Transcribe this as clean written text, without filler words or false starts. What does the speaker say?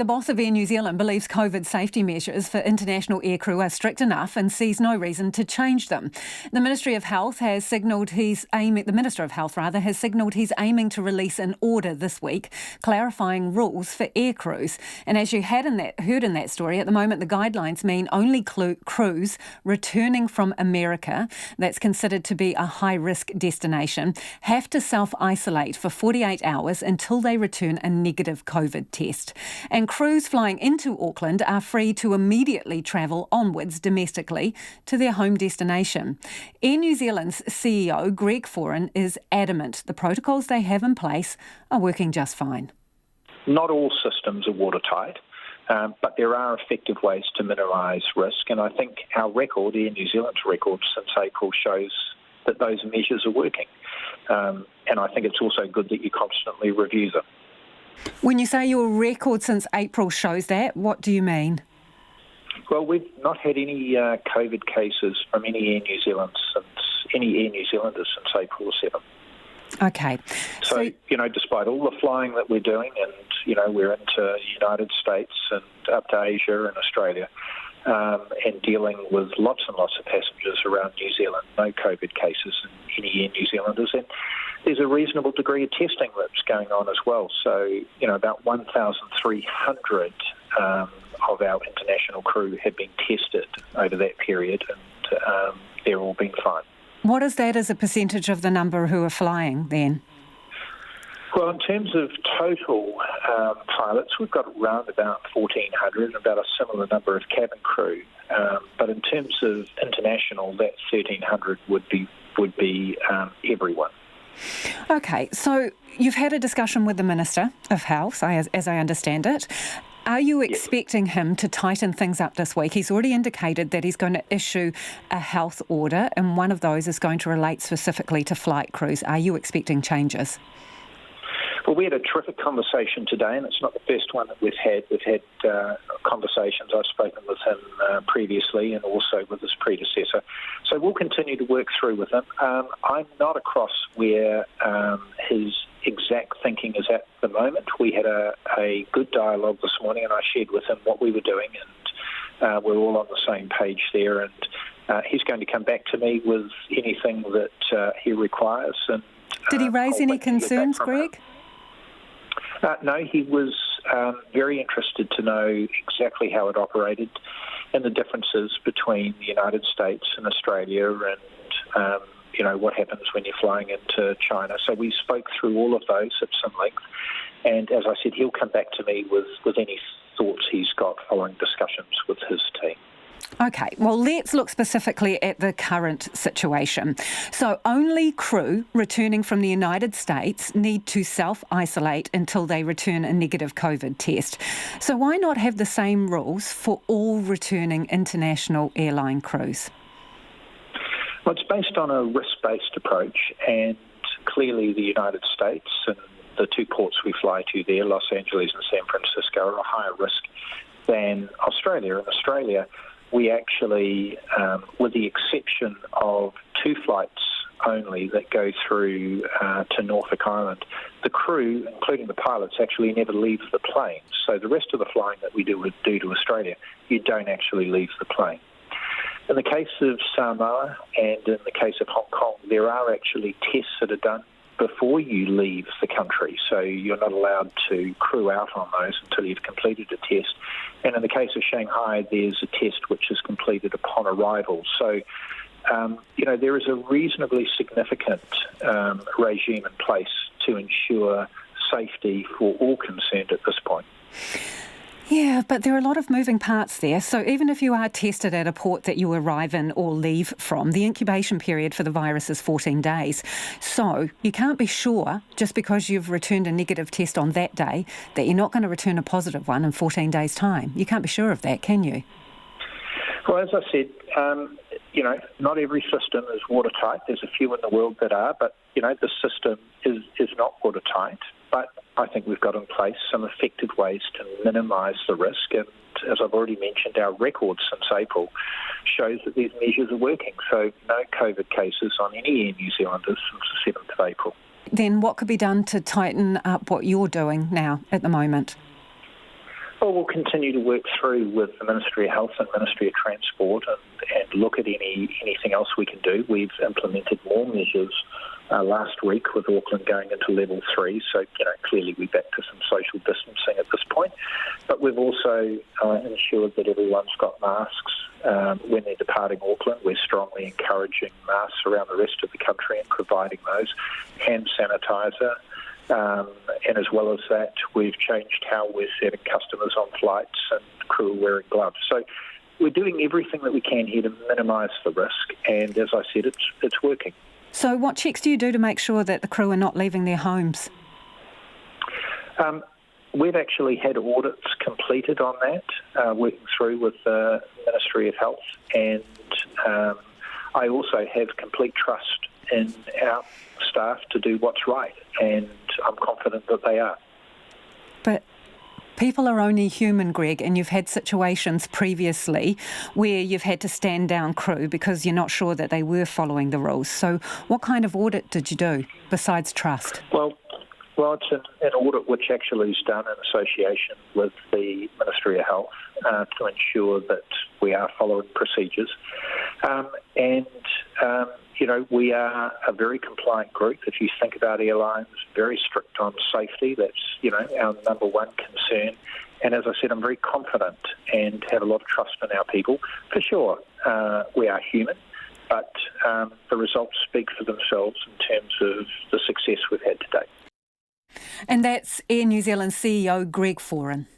The boss of Air New Zealand believes COVID safety measures for international aircrew are strict enough and sees no reason to change them. The Ministry of Health has signalled the Minister of Health has signalled he's aiming to release an order this week clarifying rules for aircrews. And as you heard in that story, at the moment the guidelines mean only crews returning from America, that's considered to be a high-risk destination, have to self-isolate for 48 hours until they return a negative COVID test. And crews flying into Auckland are free to immediately travel onwards domestically to their home destination. Air New Zealand's CEO, Greg Foran, is adamant the protocols they have in place are working just fine. Not all systems are watertight, but there are effective ways to minimise risk, and I think our record, Air New Zealand's record since April, shows that those measures are working. And I think it's also good that you constantly review them. When you say your record since April shows that, what do you mean? Well, we've not had any COVID cases from any Air New Zealanders since April the 7th. Okay. So, despite all the flying that we're doing, and, we're into the United States and up to Asia and Australia, and dealing with lots and lots of passengers around New Zealand, no COVID cases in any Air New Zealanders. And there's a reasonable degree of testing that's going on as well. So, about 1,300 of our international crew have been tested over that period, and they're all been fine. What is that as a percentage of the number who are flying then? Well, in terms of total pilots, we've got around about 1,400, and about a similar number of cabin crew. But in terms of international, that 1,300 would be everyone. Okay, so you've had a discussion with the Minister of Health, as I understand it. Are you expecting him to tighten things up this week? He's already indicated that he's going to issue a health order, and one of those is going to relate specifically to flight crews. Are you expecting changes? Well, we had a terrific conversation today, and it's not the first one that we've had. We've had conversations. I've spoken with him previously and also with his predecessor. So we'll continue to work through with him. I'm not across where his exact thinking is at the moment. We had a good dialogue this morning, and I shared with him what we were doing, and we're all on the same page there. And he's going to come back to me with anything that he requires. And did he raise any concerns, Greg? No, he was very interested to know exactly how it operated and the differences between the United States and Australia, and what happens when you're flying into China. So we spoke through all of those at some length, and as I said, he'll come back to me with any thoughts he's got following discussions with his team. Okay, well, let's look specifically at the current situation. So only crew returning from the United States need to self-isolate until they return a negative COVID test. So why not have the same rules for all returning international airline crews? Well, it's based on a risk-based approach, and clearly the United States and the two ports we fly to there, Los Angeles and San Francisco, are a higher risk than Australia. In Australia, we actually, with the exception of two flights only that go through to Norfolk Island, the crew, including the pilots, actually never leave the plane. So the rest of the flying that we do to Australia, you don't actually leave the plane. In the case of Samoa and in the case of Hong Kong, there are actually tests that are done before you leave the country, so you're not allowed to crew out on those until you've completed a test. And in the case of Shanghai, there's a test which is completed upon arrival. So, there is a reasonably significant regime in place to ensure safety for all concerned at this point. Yeah, but there are a lot of moving parts there. So even if you are tested at a port that you arrive in or leave from, the incubation period for the virus is 14 days. So you can't be sure, just because you've returned a negative test on that day, that you're not going to return a positive one in 14 days' time. You can't be sure of that, can you? Well, as I said, not every system is watertight. There's a few in the world that are, but, the system is not watertight. But I think we've got in place some effective ways to minimise the risk. And as I've already mentioned, our record since April shows that these measures are working. So no COVID cases on any Air New Zealanders since the 7th of April. Then what could be done to tighten up what you're doing now at the moment? Well, we'll continue to work through with the Ministry of Health and Ministry of Transport and look at anything else we can do. We've implemented more measures last week with Auckland going into level 3, so clearly we're back to some social distancing at this point. But we've also ensured that everyone's got masks when they're departing Auckland. We're strongly encouraging masks around the rest of the country and providing those, hand sanitizer. And as well as that, we've changed how we're serving customers on flights, and crew are wearing gloves. So we're doing everything that we can here to minimise the risk, and as I said, it's working. So what checks do you do to make sure that the crew are not leaving their homes? We've actually had audits completed on that, working through with the Ministry of Health, and I also have complete trust in our staff to do what's right, and I'm confident that they are. But people are only human, Greg, and you've had situations previously where you've had to stand down crew because you're not sure that they were following the rules. So what kind of audit did you do besides trust? Well, it's an audit which actually is done in association with the Ministry of Health to ensure that we are following procedures. We are a very compliant group. If you think about airlines, very strict on safety. That's, our number one concern. And as I said, I'm very confident and have a lot of trust in our people. For sure, we are human, but the results speak for themselves in terms of the success we've had to date. And that's Air New Zealand CEO Greg Foran.